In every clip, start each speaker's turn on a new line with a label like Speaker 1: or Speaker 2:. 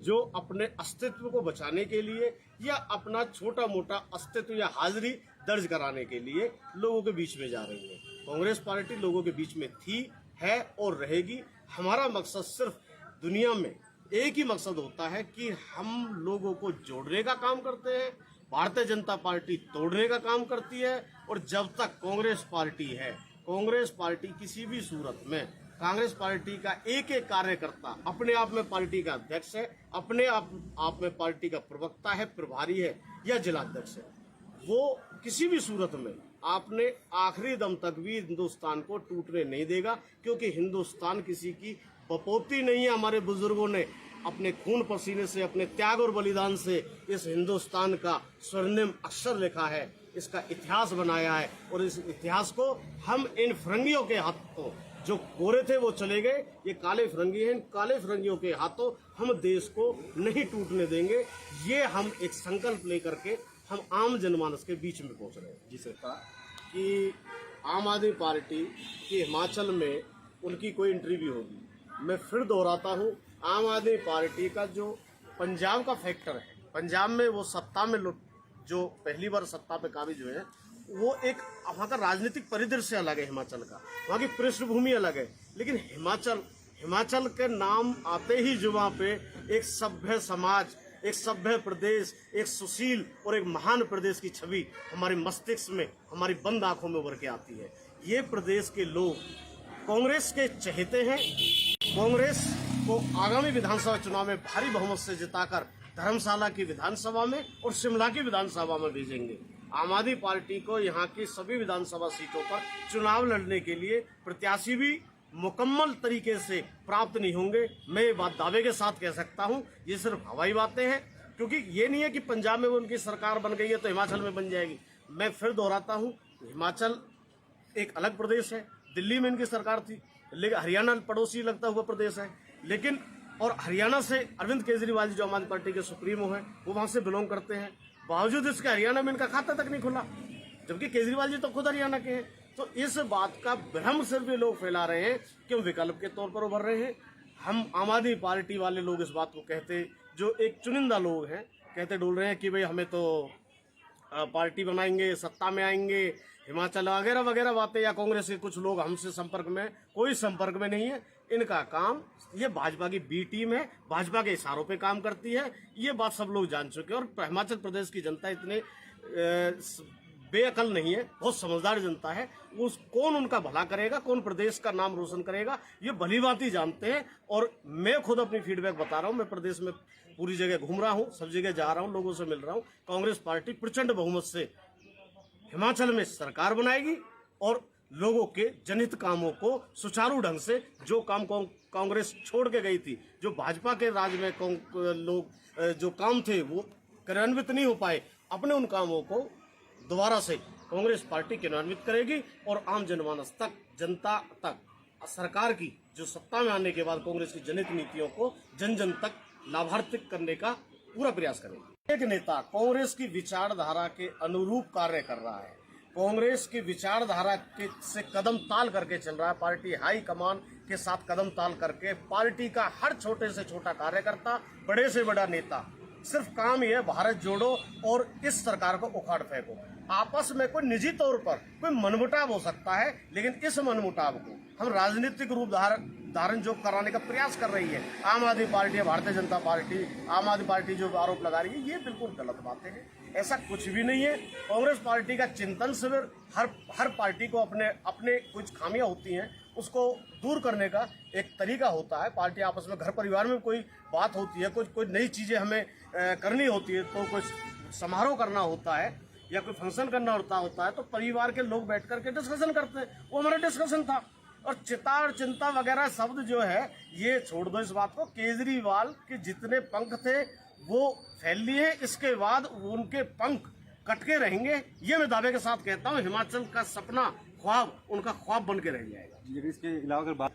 Speaker 1: जो अपने अस्तित्व को बचाने के लिए या अपना छोटा मोटा अस्तित्व या हाजिरी दर्ज कराने के लिए लोगों के बीच में जा रही है। कांग्रेस पार्टी लोगों के बीच में थी, है और रहेगी। हमारा मकसद सिर्फ दुनिया में एक ही मकसद होता है कि हम लोगों को जोड़ने का काम करते हैं। भारतीय जनता पार्टी तोड़ने का काम करती है। और जब तक कांग्रेस पार्टी है, कांग्रेस पार्टी किसी भी सूरत में, कांग्रेस पार्टी का एक एक कार्यकर्ता अपने आप में पार्टी का अध्यक्ष है, अपने आप में पार्टी का प्रवक्ता है, प्रभारी है या जिलाध्यक्ष है, वो किसी भी सूरत में आपने आखिरी दम तक भी हिंदुस्तान को टूटने नहीं देगा। क्योंकि हिंदुस्तान किसी की बपोती नहीं है। हमारे बुजुर्गों ने अपने खून पसीने से, अपने त्याग और बलिदान से इस हिंदुस्तान का स्वर्णिम अक्षर लिखा है, इसका इतिहास बनाया है। और इस इतिहास को हम इन फिरंगियों के हाथों, जो गोरे थे वो चले गए, ये काले फिरंगी हैं, इन काले फिरंगियों के हाथों हम देश को नहीं टूटने देंगे। ये हम एक संकल्प लेकर के हम आम जनमानस के बीच में पहुंच रहे हैं। जी सरकार कि आम आदमी पार्टी की हिमाचल में उनकी कोई एंट्री भी होगी। मैं फिर दोहराता हूं, आम आदमी पार्टी का जो पंजाब का फैक्टर है, पंजाब में वो सत्ता में जो पहली बार सत्ता पे काबिज हुए हैं, वो एक वहाँ का राजनीतिक परिदृश्य अलग है, हिमाचल का वहाँ की पृष्ठभूमि अलग है। लेकिन हिमाचल के नाम आते ही जुबां पे एक सभ्य समाज, एक सभ्य प्रदेश, एक सुशील और एक महान प्रदेश की छवि हमारे मस्तिष्क में, हमारी बंद आंखों में उभर के आती है। ये प्रदेश के लोग कांग्रेस के चहेते हैं। कांग्रेस को आगामी विधानसभा चुनाव में भारी बहुमत से जिताकर धर्मशाला की विधानसभा में और शिमला की विधानसभा में भेजेंगे। आम आदमी पार्टी को यहाँ की सभी विधानसभा सीटों पर चुनाव लड़ने के लिए प्रत्याशी भी मुकम्मल तरीके से प्राप्त नहीं होंगे। मैं ये बात दावे के साथ कह सकता हूँ। ये सिर्फ हवाई बातें हैं, क्योंकि ये नहीं है कि पंजाब में उनकी सरकार बन गई है तो हिमाचल में बन जाएगी। मैं फिर दोहराता हूँ, हिमाचल एक अलग प्रदेश है। दिल्ली में इनकी सरकार थी, लेकिन हरियाणा पड़ोसी लगता हुआ प्रदेश है। लेकिन और हरियाणा से अरविंद केजरीवाल जी जो आम आदमी पार्टी के सुप्रीमो हैं, वो वहां से बिलोंग करते हैं। बावजूद इसके हरियाणा में इनका खाता तक नहीं खुला, जबकि केजरीवाल जी तो खुद हरियाणा के हैं। तो इस बात का भ्रम सिर्फ ये लोग फैला रहे हैं कि हम विकल्प के तौर पर उभर रहे हैं। हम आम आदमी पार्टी वाले लोग इस बात को कहते, जो एक चुनिंदा लोग हैं, कहते डोल रहे हैं कि भाई हमें तो पार्टी बनाएंगे, सत्ता में आएंगे, हिमाचल वगैरह वगैरह बातें। या कांग्रेस के कुछ लोग हमसे संपर्क में, कोई संपर्क में नहीं है। इनका काम, ये भाजपा की बी टीम है, भाजपा के इशारों पे काम करती है। ये बात सब लोग जान चुके हैं। और हिमाचल प्रदेश की जनता इतने बेअकल नहीं है, बहुत समझदार जनता है। कौन उनका भला करेगा, कौन प्रदेश का नाम रोशन करेगा, ये भली भांति जानते हैं। और मैं खुद अपनी फीडबैक बता रहा हूँ। मैं प्रदेश में पूरी जगह घूम रहा हूँ, सब जगह जा रहा हूँ, लोगों से मिल रहा हूँ। कांग्रेस पार्टी प्रचंड बहुमत से हिमाचल में सरकार बनाएगी और लोगों के जनहित कामों को सुचारू ढंग से, जो काम कांग्रेस छोड़ के गई थी, जो भाजपा के राज में लोग जो काम थे वो क्रियान्वित नहीं हो पाए, अपने उन कामों को दोबारा से कांग्रेस पार्टी क्रियान्वित करेगी। और आम जनमानस तक, जनता तक, सरकार की जो सत्ता में आने के बाद कांग्रेस की जनहित नीतियों को जन जन तक लाभान्वित करने का पूरा प्रयास करेगी। एक नेता कांग्रेस की विचारधारा के अनुरूप कार्य कर रहा है, कांग्रेस की विचारधारा से कदम ताल करके चल रहा है, पार्टी हाई कमान के साथ कदम ताल करके, पार्टी का हर छोटे से छोटा कार्यकर्ता, बड़े से बड़ा नेता, सिर्फ काम यह है भारत जोड़ो और इस सरकार को उखाड़ फेंको। आपस में कोई निजी तौर पर कोई मनमुटाव हो सकता है, लेकिन इस मनमुटाव को हम राजनीतिक रूप धारण जो कराने का प्रयास कर रही है आम आदमी पार्टी, भारतीय जनता पार्टी, आम आदमी पार्टी जो आरोप लगा रही है, ये बिल्कुल गलत बातें हैं। ऐसा कुछ भी नहीं है। कांग्रेस पार्टी का चिंतन शिविर, हर पार्टी को अपने कुछ खामियां होती हैं, उसको दूर करने का एक तरीका होता है। पार्टी आपस में, घर परिवार में कोई बात होती है, कोई नई चीजें हमें करनी होती है, तो कुछ समारोह करना होता है या कोई फंक्शन करना होता है, तो परिवार के लोग बैठ करके डिस्कशन करते हैं। वो हमारा डिस्कशन था। और चिंता वगैरह शब्द जो है ये छोड़ दो इस बात को। केजरीवाल के जितने पंख थे वो फैल लिए, इसके बाद उनके पंख कटके रहेंगे। ये मैं दावे के साथ कहता हूँ। हिमाचल का सपना, ख्वाब, उनका ख्वाब बन के रह जाएगा।
Speaker 2: इसके अलावा अगर बात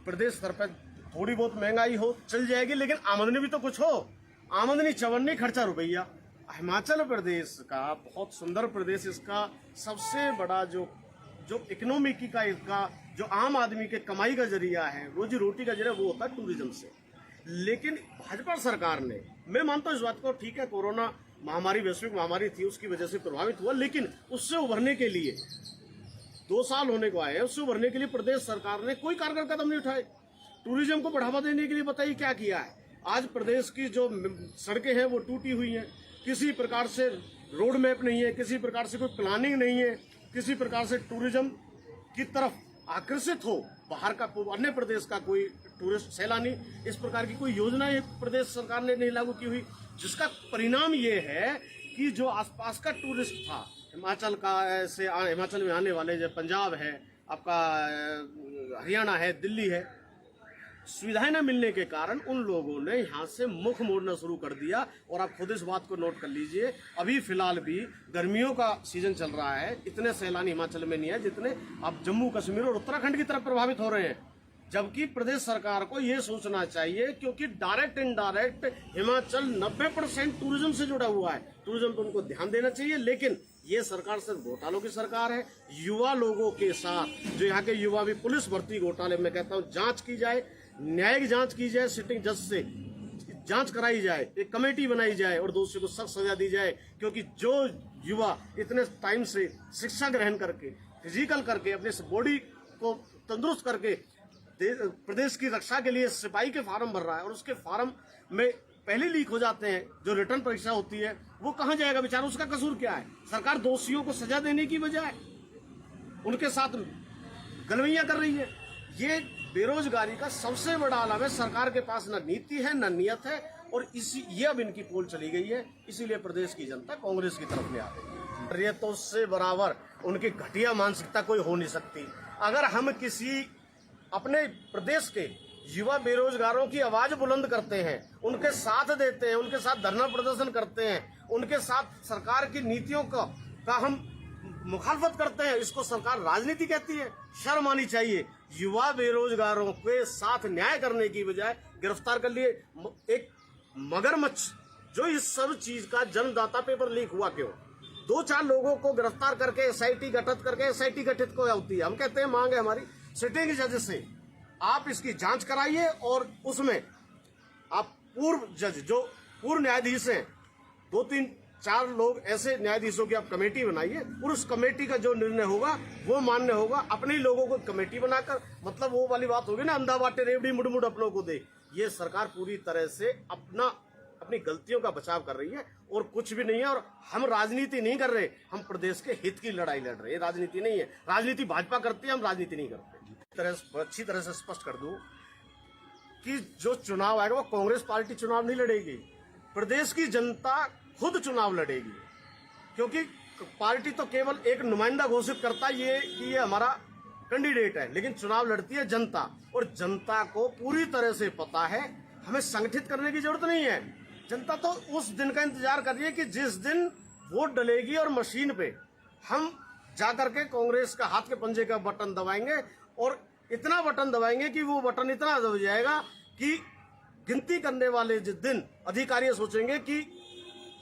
Speaker 1: प्रदेश स्तर पर थोड़ी बहुत महंगाई हो चल जाएगी, लेकिन आमदनी भी तो कुछ हो। आमदनी चवन्नी, खर्चा रुपया। हिमाचल प्रदेश का बहुत सुंदर प्रदेश, इसका सबसे बड़ा जो इकोनॉमिक का, इसका जो आम आदमी के कमाई का जरिया है, रोजी रोटी का जरिया, वो होता है टूरिज्म से। लेकिन भाजपा सरकार ने, मैं मानता हूं इस बात को, ठीक है कोरोना महामारी वैश्विक महामारी थी, उसकी वजह से प्रभावित हुआ, लेकिन उससे उभरने के लिए 2 साल होने को आए हैं, उससे उभरने के लिए प्रदेश सरकार ने कोई कारगर कदम नहीं उठाए। टूरिज्म को बढ़ावा देने के लिए बताइए क्या किया है। आज प्रदेश की जो सड़कें हैं वो टूटी हुई हैं, किसी प्रकार से रोड मैप नहीं है, किसी प्रकार से कोई प्लानिंग नहीं है, किसी प्रकार से टूरिज्म की तरफ आकर्षित हो बाहर का अन्य प्रदेश का कोई टूरिस्ट सैलानी, इस प्रकार की कोई योजना प्रदेश सरकार ने नहीं लागू की हुई, जिसका परिणाम ये है कि जो आसपास का टूरिस्ट था, हिमाचल का से हिमाचल में आने वाले, जो पंजाब है आपका, हरियाणा है, दिल्ली है, सुविधाएं न मिलने के कारण उन लोगों ने यहाँ से मुख मोड़ना शुरू कर दिया। और आप खुद इस बात को नोट कर लीजिए, अभी फिलहाल भी गर्मियों का सीजन चल रहा है, इतने सैलानी हिमाचल में नहीं है जितने अब जम्मू कश्मीर और उत्तराखंड की तरफ प्रभावित हो रहे हैं। जबकि प्रदेश सरकार को ये सोचना चाहिए, क्योंकि डायरेक्ट इनडायरेक्ट हिमाचल 90% टूरिज्म से जुड़ा हुआ है, टूरिज्म पर उनको ध्यान देना चाहिए। लेकिन ये सरकार सिर्फ घोटालों की सरकार है। युवा लोगों के साथ, जो यहाँ के युवा भी पुलिस भर्ती घोटाले में कहता हूँ जांच की जाए, न्यायिक जांच की जाए, सिटिंग जज से जांच कराई जाए, एक कमेटी बनाई जाए और दोषी को सख्त सजा दी जाए। क्योंकि जो युवा इतने टाइम से शिक्षा ग्रहण करके, फिजिकल करके, अपने बॉडी को तंदुरुस्त करके प्रदेश की रक्षा के लिए सिपाही के फार्म भर रहा है और उसके फार्म में पहले लीक हो जाते हैं, जो रिटर्न परीक्षा होती है, वो कहाँ जाएगा बेचारा, उसका कसूर क्या है। सरकार दोषियों को सजा देने की बजाय उनके साथ गलवैया कर रही है। ये बेरोजगारी का सबसे बड़ा आलम है। सरकार के पास न नीति है न नियत है, और ये अब इनकी पोल चली गई है, इसीलिए प्रदेश की जनता कांग्रेस की तरफ में आ गई है। ये तो उससे बराबर उनकी घटिया मानसिकता कोई हो नहीं सकती। अगर हम किसी अपने प्रदेश के युवा बेरोजगारों की आवाज बुलंद करते हैं, उनके साथ देते हैं, उनके साथ धरना प्रदर्शन करते हैं, उनके साथ सरकार की नीतियों का हम मुखालफत करते हैं, इसको सरकार राजनीति कहती है। शर्म आनी चाहिए। युवा बेरोजगारों के साथ न्याय करने की बजाय गिरफ्तार कर लिए एक मगरमच्छ, जो इस सब चीज का जन्मदाता पेपर लीक हुआ क्यों, 2-4 लोगों को गिरफ्तार करके एसआईटी गठित करके, एसआईटी गठित को होती है, हम कहते हैं मांग है हमारी सिटिंग जज से आप इसकी जांच कराइए, और उसमें आप पूर्व जज, जो पूर्व न्यायाधीश हैं, 2-3-4 लोग ऐसे न्यायाधीशों की आप कमेटी बनाइए, और उस कमेटी का जो निर्णय होगा वो मान्य होगा। अपने ही लोगों को कमेटी बनाकर, मतलब वो वाली बात होगी ना, अंधा बाटे रेवड़ी मुड़ अपनों को दे। ये सरकार पूरी तरह से अपनी गलतियों का बचाव कर रही है और कुछ भी नहीं है। और हम राजनीति नहीं कर रहे, हम प्रदेश के हित की लड़ाई लड़ रहे हैं। राजनीति नहीं है, राजनीति भाजपा करती है, हम राजनीति नहीं करते। अच्छी तरह से स्पष्ट कर दूं कि जो चुनाव आएगा वो कांग्रेस पार्टी चुनाव नहीं लड़ेगी, प्रदेश की जनता खुद चुनाव लड़ेगी। क्योंकि पार्टी तो केवल एक नुमाइंदा घोषित करता है ये कि ये हमारा कैंडिडेट है, लेकिन चुनाव लड़ती है जनता, और जनता को पूरी तरह से पता है, हमें संगठित करने की जरूरत नहीं है। जनता तो उस दिन का इंतजार कर रही है कि जिस दिन वोट डलेगी और मशीन पे हम जाकर के कांग्रेस का हाथ के पंजे का बटन दबाएंगे, और इतना बटन दबाएंगे कि वो बटन इतना दब जाएगा कि गिनती करने वाले जिस दिन अधिकारी सोचेंगे कि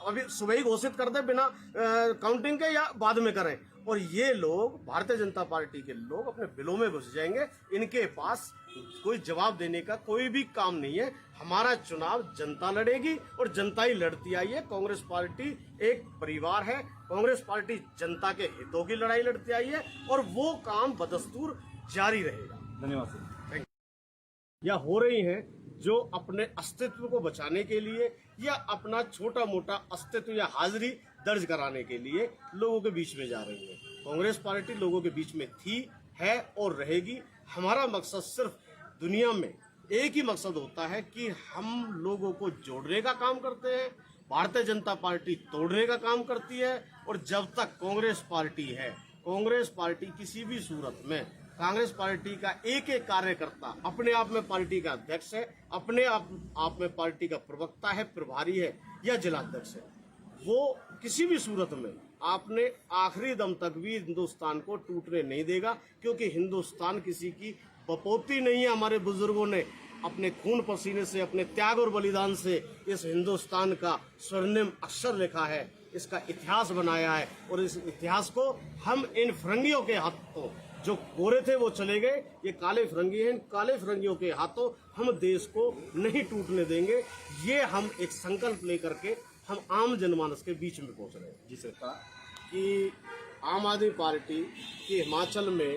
Speaker 1: अभी सुबह ही घोषित कर दे बिना काउंटिंग के, या बाद में करें। और ये लोग, भारतीय जनता पार्टी के लोग, अपने बिलों में घुस जाएंगे। इनके पास कोई जवाब देने का कोई भी काम नहीं है। हमारा चुनाव जनता लड़ेगी और जनता ही लड़ती आई है। कांग्रेस पार्टी एक परिवार है, कांग्रेस पार्टी जनता के हितों की लड़ाई लड़ती आई है, और वो काम बदस्तूर जारी रहेगा।
Speaker 2: धन्यवाद सर।
Speaker 1: या हो रही हैं जो अपने अस्तित्व को बचाने के लिए या अपना छोटा मोटा अस्तित्व या हाजिरी दर्ज कराने के लिए लोगों के बीच में जा रही है। कांग्रेस पार्टी लोगों के बीच में थी, है और रहेगी। हमारा मकसद सिर्फ दुनिया में एक ही मकसद होता है कि हम लोगों को जोड़ने का काम करते हैं। भारतीय जनता पार्टी तोड़ने का काम करती है, और जब तक कांग्रेस पार्टी है, कांग्रेस पार्टी किसी भी सूरत में, कांग्रेस पार्टी का एक एक कार्यकर्ता अपने आप में पार्टी का अध्यक्ष है, अपने आप में पार्टी का प्रवक्ता है, प्रभारी है या जिलाध्यक्ष है, वो किसी भी सूरत में आपने आखिरी दम तक भी हिंदुस्तान को टूटने नहीं देगा। क्योंकि हिंदुस्तान किसी की बपोती नहीं है। हमारे बुजुर्गों ने अपने खून पसीने से, अपने त्याग और बलिदान से इस हिंदुस्तान का स्वर्णिम अक्षर लिखा है, इसका इतिहास बनाया है, और इस इतिहास को हम इन फिरंगियों के हाथों जो गोरे थे वो चले गए, ये काले फिरंगी हैं। काले फिरंगियों के हाथों हम देश को नहीं टूटने देंगे। ये हम एक संकल्प लेकर के हम आम जनमानस के बीच में पहुंच रहे हैं।
Speaker 2: जी सर।
Speaker 1: कि आम आदमी पार्टी की हिमाचल में